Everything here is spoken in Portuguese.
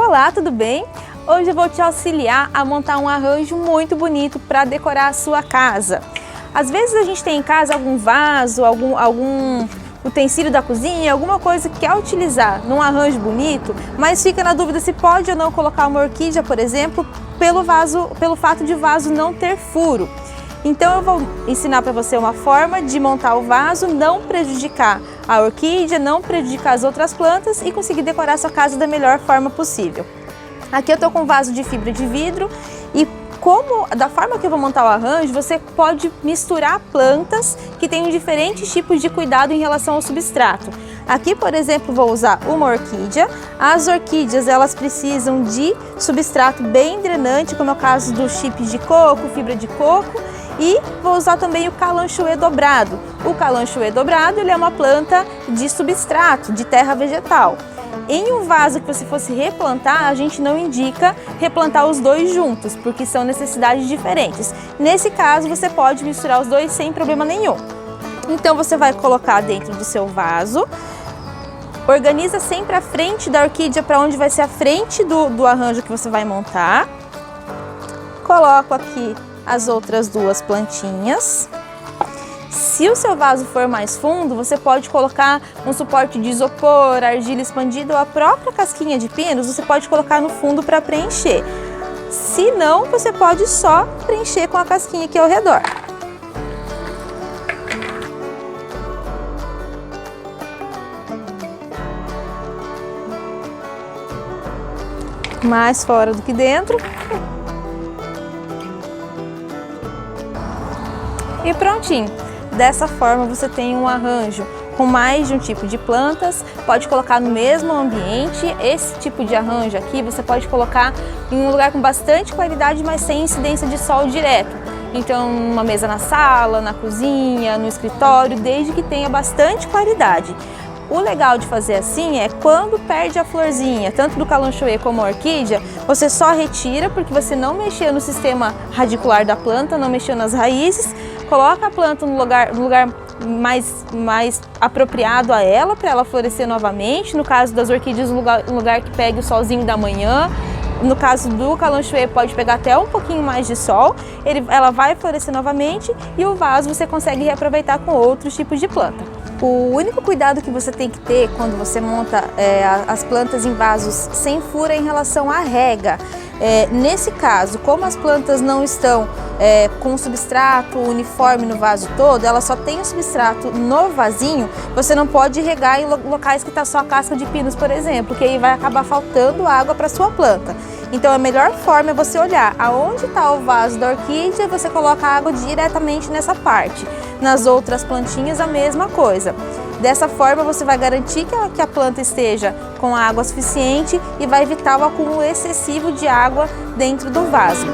Olá, tudo bem? Hoje eu vou te auxiliar a montar um arranjo muito bonito para decorar a sua casa. Às vezes a gente tem em casa algum vaso, algum utensílio da cozinha, alguma coisa que quer utilizar num arranjo bonito, mas fica na dúvida se pode ou não colocar uma orquídea, por exemplo, pelo fato de o vaso não ter furo. Então eu vou ensinar para você uma forma de montar o vaso, não prejudicar a orquídea, não prejudicar as outras plantas e conseguir decorar sua casa da melhor forma possível. Aqui eu estou com um vaso de fibra de vidro e da forma que eu vou montar o arranjo, você pode misturar plantas que tenham diferentes tipos de cuidado em relação ao substrato. Aqui, por exemplo, vou usar uma orquídea. As orquídeas, elas precisam de substrato bem drenante, como é o caso dos chips de coco, fibra de coco. E vou usar também o calanchoe dobrado. O calanchoe dobrado, ele é uma planta de substrato, de terra vegetal. Em um vaso que você fosse replantar, a gente não indica replantar os dois juntos, porque são necessidades diferentes. Nesse caso, você pode misturar os dois sem problema nenhum. Então você vai colocar dentro do seu vaso, organiza sempre a frente da orquídea para onde vai ser a frente do arranjo que você vai montar. Coloco aqui as outras duas plantinhas. Se o seu vaso for mais fundo, você pode colocar um suporte de isopor, argila expandida ou a própria casquinha de pinos, você pode colocar no fundo para preencher. Se não, você pode só preencher com a casquinha aqui ao redor. Mais fora do que dentro. E prontinho! Dessa forma você tem um arranjo com mais de um tipo de plantas, pode colocar no mesmo ambiente. Esse tipo de arranjo aqui você pode colocar em um lugar com bastante claridade, mas sem incidência de sol direto. Então, uma mesa na sala, na cozinha, no escritório, desde que tenha bastante claridade. O legal de fazer assim é quando perde a florzinha, tanto do calanchoe como a orquídea, você só retira porque você não mexeu no sistema radicular da planta, não mexeu nas raízes, coloca a planta no lugar mais apropriado a ela, para ela florescer novamente. No caso das orquídeas, um lugar que pegue o solzinho da manhã. No caso do calanchoe, pode pegar até um pouquinho mais de sol, ela vai florescer novamente e o vaso você consegue reaproveitar com outros tipos de planta. O único cuidado que você tem que ter quando você monta as plantas em vasos sem furo é em relação à rega. Nesse caso, como as plantas não estão com substrato uniforme no vaso todo, ela só tem o substrato no vasinho, você não pode regar em locais que está só a casca de pinos, por exemplo, que aí vai acabar faltando água para sua planta. Então a melhor forma é você olhar aonde está o vaso da orquídea, você coloca a água diretamente nessa parte. Nas outras plantinhas a mesma coisa. Dessa forma você vai garantir que a planta esteja com água suficiente e vai evitar o acúmulo excessivo de água dentro do vaso.